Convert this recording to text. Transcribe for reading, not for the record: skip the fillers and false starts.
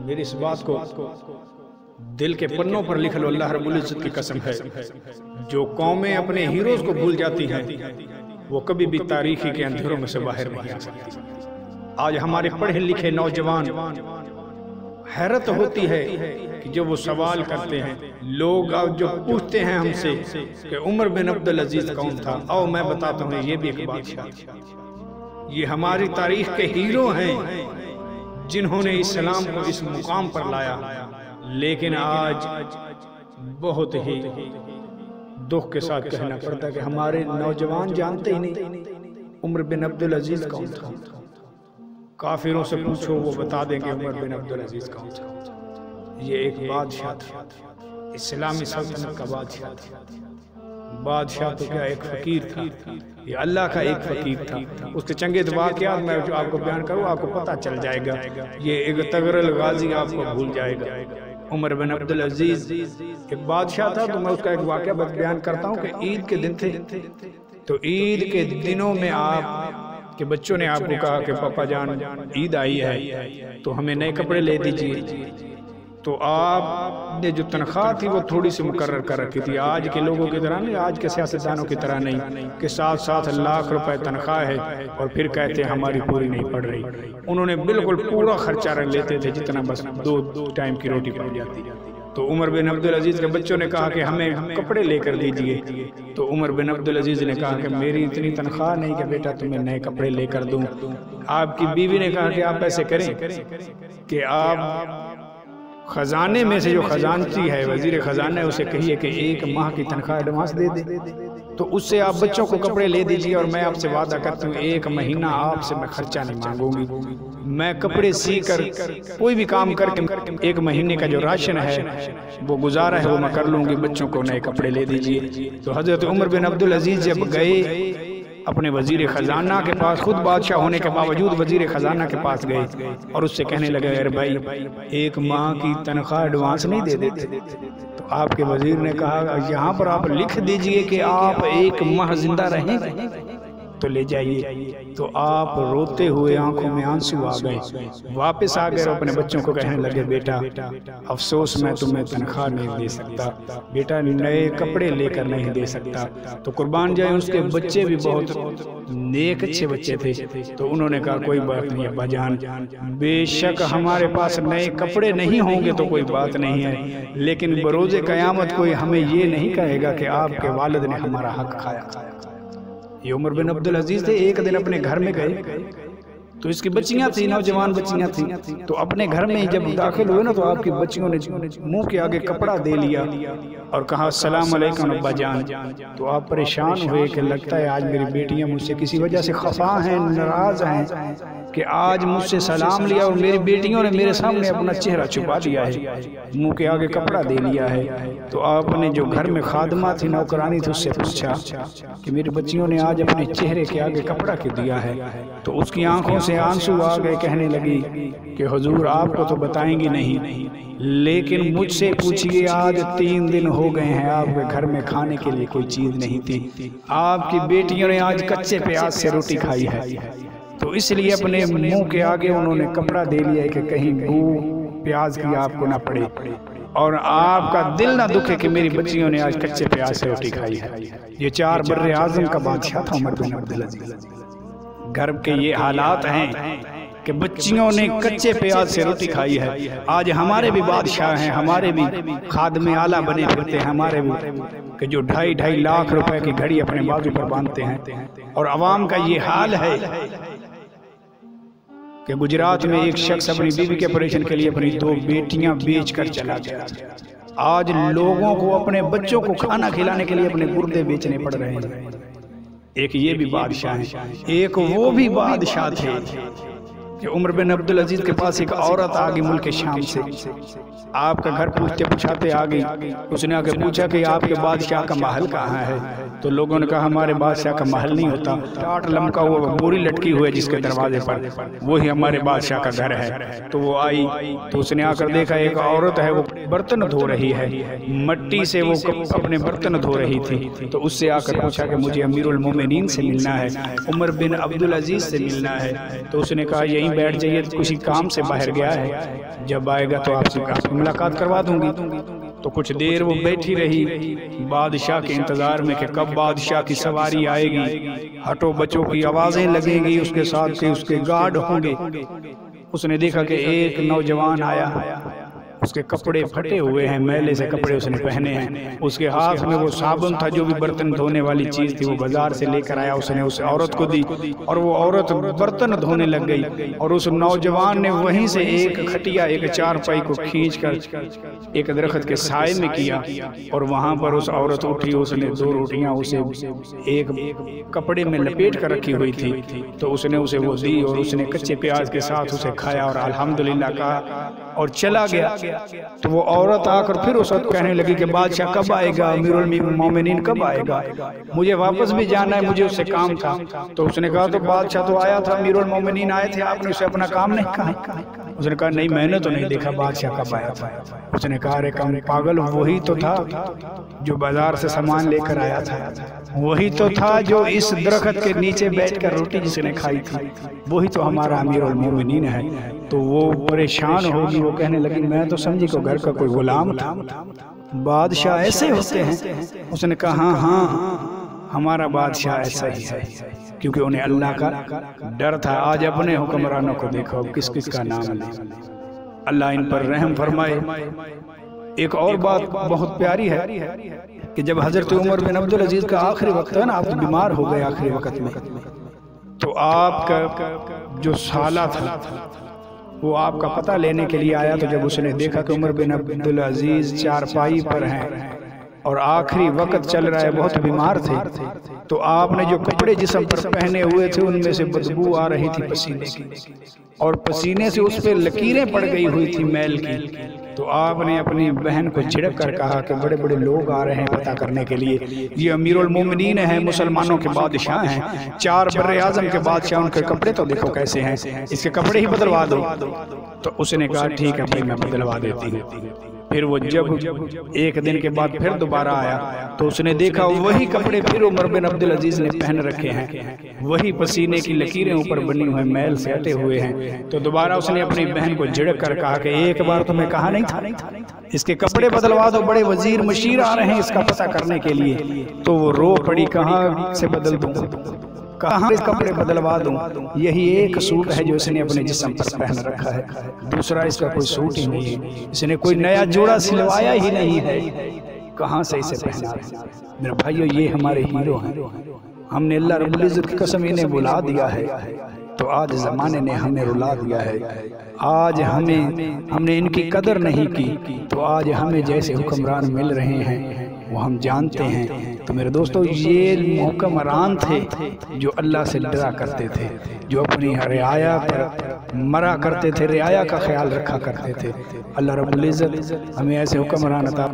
میری اس بات کو دل کے پنوں پر لکھ لو، اللہ رب العزت کی قسم ہے، جو قومیں اپنے ہیروز کو بھول جاتی ہیں وہ کبھی بھی تاریخی کے اندھیروں میں سے باہر نہیں آ سکتی۔ آج ہمارے پڑھے لکھے نوجوان، حیرت ہوتی ہے کہ جب وہ سوال کرتے ہیں، لوگ جو پوچھتے ہیں ہم سے کہ عمر بن عبدالعزیز کون تھا، آؤ میں بتاتا ہوں، یہ بھی ایک بادشاہ تھا۔ یہ ہماری تاریخ کے ہیرو ہیں جنہوں نے اسلام کو اس مقام پر لایا، لیکن آج بہت ہی دکھ کے ساتھ کہنا پڑتا ہے کہ ہمارے نوجوان جانتے ہی نہیں عمر بن عبدالعزیز کون تھا۔ کافروں سے پوچھو وہ بتا دیں گے عمر بن عبدالعزیز کون تھا۔ یہ ایک بادشاہ تھا، اسلامی سلطنت کا بادشاہ تھا۔ بادشاہ تو کیا، ایک فقیر تھا، یہ اللہ کا ایک فقیر تھا۔ اس کے چنگے واقعات میں جو آپ کو بیان کروں، آپ کو پتہ چل جائے گا، یہ ایک تغرل غازی آپ کو بھول جائے گا۔ عمر بن عبدالعزیز ایک بادشاہ تھا، تو میں اس کا ایک واقعہ بیان کرتا ہوں کہ عید کے دن تھے، تو عید کے دنوں میں آپ کے بچوں نے آپ کو کہا کہ پاپا جان عید آئی ہے تو ہمیں نئے کپڑے لے دیجئے، تو آپ نے جو تنخواہ تھی وہ تھوڑی سی مقرر کر رکھی تھی، آج کے لوگوں کی طرح نہیں، آج کے سیاستدانوں کی طرح نہیں کہ 7 لاکھ روپے تنخواہ ہے اور پھر کہتے ہیں ہماری پوری نہیں پڑ رہی۔ انہوں نے بالکل پورا خرچہ لیتے تھے، جتنا بس 2 ٹائم کی روٹی پڑ جاتی۔ تو عمر بن عبدالعزیز کے بچوں نے کہا کہ ہمیں کپڑے لے کر دیجئے، تو عمر بن عبدالعزیز نے کہا کہ میری اتنی تنخواہ نہیں کہ بیٹا تمہیں نئے کپڑے لے کر دوں۔ آپ کی بیوی نے کہا کہ آپ ایسے کریں کہ آپ خزانے میں سے جو خزانچی ہے، وزیر خزانہ ہے، اسے کہیے کہ 1 ماہ کی تنخواہ ایڈوانس دے دے، تو اس سے آپ بچوں کو کپڑے لے دیجئے، اور میں آپ سے وعدہ کرتا ہوں 1 مہینہ آپ سے میں خرچہ نہیں مانگوں گی، میں کپڑے سی کر کوئی بھی کام کر کے 1 مہینے کا جو راشن ہے وہ گزارا ہے وہ میں کر لوں گی، بچوں کو نئے کپڑے لے دیجئے۔ تو حضرت عمر بن عبدالعزیز جب گئے اپنے وزیر خزانہ کے پاس، خود بادشاہ ہونے کے باوجود وزیر خزانہ کے پاس گئے اور اس سے کہنے لگے، اے بھائی 1 ماہ کی تنخواہ ایڈوانس نہیں دے دیتے؟ تو آپ کے وزیر نے کہا یہاں پر آپ لکھ دیجئے کہ آپ 1 ماہ زندہ رہیں گے تو لے جائیے۔ تو آپ روتے ہوئے آنکھوں میں آنسو آ گئے، واپس آ گئے اور اپنے بچوں کو کہنے لگے، بیٹا افسوس میں تمہیں تنخواہ نہیں دے سکتا، بیٹا نئے کپڑے لے کر نہیں دے سکتا۔ تو قربان جائے اس کے بچے بھی بہت نیک اچھے بچے تھے، تو انہوں نے کہا کوئی بات نہیں ابا جان، بے شک ہمارے پاس نئے کپڑے نہیں ہوں گے تو کوئی بات نہیں ہے، لیکن بروز قیامت کوئی ہمیں یہ نہیں کہے گا کہ آپ کے والد نے ہمارا حق کھایا۔ یہ عمر بن عبدالعزیز تھے، ایک دن اپنے گھر میں گئے تو اس کی بچیاں تھیں، نوجوان بچیاں تھیں، تو اپنے گھر میں جب داخل ہوئے نا تو آپ کی بچیوں نے منہ کے آگے کپڑا دے لیا اور کہا السلام علیکم ابا جان۔ تو آپ پریشان ہوئے کہ لگتا ہے آج میری بیٹیاں مجھ سے کسی وجہ سے خفا ہیں، ناراض ہیں کہ آج مجھ سے سلام لیا اور میری بیٹیوں نے میرے سامنے اپنا چہرہ چھپا دیا ہے، منہ کے آگے کپڑا دے لیا ہے۔ تو آپ نے جو گھر میں خادمہ تھی، نوکرانی تھی، اس سے پوچھا کہ میری بچیوں نے آج اپنے چہرے کے آگے کپڑا کیوں دیا ہے؟ تو اس کی آنکھوں سے آنسو آ گئے، کہنے لگی کہ حضور آپ کو تو بتائیں گی نہیں، لیکن مجھ سے پوچھئے آج 3 دن ہو گئے ہیں آپ کے گھر میں کھانے کے لیے کوئی چیز نہیں تھی، آپ کی بیٹیوں نے آج کچے پیاز سے روٹی کھائی ہے، تو اس لیے اپنے منہ کے آگے انہوں نے کپڑا دے لیا ہے کہ کہیں بو پیاز کی آپ کو نہ پڑے اور آپ کا دل نہ دکھے کہ میری بچیوں نے آج کچے پیاز سے روٹی کھائی ہے۔ یہ 4 بر اعظم کا بادشاہ تھا عمر بن عبدالعزیز۔ گھر کے یہ حالات ہیں کہ بچیوں نے کچے پیاز سے روٹی کھائی ہے۔ آج ہمارے بھی بادشاہ ہیں، ہمارے بھی خادم اعلیٰ بنے پھرتے ہیں، ہمارے بھی کہ جو 2.5 لاکھ روپے کی گھڑی اپنے بازو پر باندھتے ہیں، اور عوام کا یہ حال ہے کہ گجرات میں ایک شخص اپنی بیوی کے آپریشن کے لیے اپنی 2 بیٹیاں بیچ کر چلا گیا۔ آج لوگوں کو اپنے بچوں کو کھانا کھلانے کے لیے اپنے گردے بیچنے پڑ رہے ہیں۔ ایک یہ بھی بادشاہ ہیں، ایک وہ بھی بادشاہ تھے کہ عمر بن عبدالعزیز کے پاس ایک عورت آگئی ملک شام سے، آپ کا گھر پوچھتے پوچھاتے آگئی، اس نے آگے پوچھا کہ آپ کے بادشاہ کا محل کہاں ہے؟ تو لوگوں نے کہا ہمارے بادشاہ کا محل نہیں ہوتا، ٹاٹ لمکا ہوا بوری لٹکی ہوئے جس کے دروازے پر، وہی ہمارے بادشاہ کا گھر ہے۔ تو وہ آئی تو اس نے آ کر دیکھا ایک عورت ہے، وہ برتن دھو رہی ہے، مٹی سے وہ اپنے برتن دھو رہی تھی، تو اس سے آ کر پوچھا کہ مجھے امیر المومنین سے ملنا ہے، عمر بن عبدالعزیز سے ملنا ہے۔ تو اس نے کہا یہیں یہیں بیٹھ جائیے، کسی کام سے باہر گیا ہے، جب آئے گا تو آپ سے ملاقات کروا دوں گی۔ تو کچھ دیر وہ بیٹھی رہی بادشاہ کے انتظار میں کہ کب بادشاہ کی سواری آئے گی، ہٹو بچوں کی آوازیں لگیں گی، اس کے ساتھ کے اس کے گارڈ ہوں گے۔ اس نے دیکھا کہ ایک نوجوان آیا، اس کے کپڑے پھٹے ہوئے ہیں، میلے سے کپڑے اس نے پہنے ہیں، اس کے ہاتھ میں وہ صابن تھا جو بھی برتن دھونے والی چیز تھی، وہ بازار سے لے کر آیا، اس نے اس عورت کو دی اور وہ عورت برتن دھونے لگ گئی۔ اور اس نوجوان نے وہیں سے ایک کھٹیا، ایک چارپائی کو کھینچ کر ایک درخت کے سائے میں کیا، اور وہاں پر اس عورت اٹھی، اس نے 2 روٹیاں اسے ایک کپڑے میں لپیٹ کر رکھی ہوئی تھی، تو اس نے اسے وہ دی اور اس نے کچے پیاز کے ساتھ اسے کھایا اور الحمدللہ کہا اور چلا گیا۔ تو وہ عورت آ کر پھر اس وقت کہنے لگی کہ بادشاہ کب آئے گا، امیر المومنین کب آئے گا، مجھے واپس بھی جانا ہے، مجھے اس سے کام تھا۔ تو اس نے کہا تو بادشاہ تو آیا تھا، امیر المومنین آئے تھے، آپ نے اسے اپنا کام نہیں کہا۔ اس نے کہا نہیں، میں نے تو نہیں دیکھا بادشاہ کب آیا تھا۔ اس نے کہا ارے کم پاگل، وہی تو تھا جو بازار سے سامان لے کر آیا تھا، وہی تو تھا جو اس درخت کے نیچے بیٹھ کر روٹی جس نے کھائی تھی، وہی تو ہمارا امیر المومنین ہے۔ تو وہ پریشان ہوگی، وہ کہنے لگی میں تو سمجھی کو گھر کا کوئی غلام تھا، بادشاہ ایسے ہوتے ہیں۔ اس نے کہا ہاں ہاں ہمارا بادشاہ ایسا ہی ہے، کیونکہ انہیں اللہ کا ڈر تھا۔ آج اپنے حکمرانوں کو دیکھو کس کس کا نام لے، اللہ ان پر رحم فرمائے۔ ایک اور بات بہت پیاری ہے کہ جب حضرت عمر بن عبدالعزیز کا آخری وقت ہے نا، آپ بیمار ہو گئے آخری وقت میں، تو آپ کا جو سالہ تھا وہ آپ کا پتہ لینے کے لیے آیا۔ تو جب اس نے دیکھا کہ عمر بن عبدالعزیز چارپائی پر ہیں اور آخری وقت چل رہا ہے، بہت بیمار تھے، تو آپ نے جو کپڑے جسم پر پہنے ہوئے تھے ان میں سے بدبو آ رہی تھی پسینے کی، اور پسینے سے اس پہ لکیریں پڑ گئی ہوئی تھی میل کی۔ تو آپ نے اپنی بہن کو جھڑک کر کہا کہ بڑے بڑے لوگ آ رہے ہیں پتہ کرنے کے لیے، یہ امیر المومنین ہیں، مسلمانوں کے بادشاہ ہیں، 4 بر اعظم کے بادشاہ، ان کے کپڑے تو دیکھو کیسے ہیں، اس کے کپڑے ہی بدلوا دو۔ تو اس نے کہا ٹھیک ہے بھائی میں بدلوا دیتی ہوں۔ پھر وہ جب ایک دن کے بعد پھر دوبارہ آیا تو اس نے دیکھا وہی کپڑے پھر عمر بن عبدالعزیز نے پہن رکھے ہیں، وہی پسینے کی لکیریں اوپر بنی ہوئے میل سے ہٹے ہوئے ہیں۔ تو دوبارہ اس نے اپنی بہن کو جھڑک کر کہا کہ ایک بار تو میں کہا نہیں تھا اس کے کپڑے بدلوا دو، بڑے وزیر مشیر آ رہے ہیں اس کا پتہ کرنے کے لیے۔ تو وہ رو پڑی، کہاں سے بدل دوں، کہاں اس کپڑے بدلوا دوں، یہی ایک سوٹ ہے جو اس نے اپنے جسم پر پہن رکھا ہے، دوسرا اس کا کوئی سوٹ ہی نہیں ہے، اس نے کوئی نیا جوڑا سلوایا ہی نہیں ہے، کہاں سے اسے پہنا ہے۔ میرے بھائیو یہ ہمارے ہیرو ہیں، ہم نے اللہ رب العزت کی قسم انہیں بلا دیا ہے، تو آج زمانے نے ہمیں رلا دیا ہے، آج ہم نے ان کی قدر نہیں کی، تو آج ہمیں جیسے حکمران مل رہے ہیں وہ ہم جانتے ہیں۔ تو میرے دوستو یہ حکمران تھے جو اللہ سے ڈرا کرتے تھے، جو اپنی رعایا پر مرا کرتے تھے، رعایا کا خیال رکھا کرتے تھے۔ اللہ رب العزت ہمیں ایسے حکمران عطا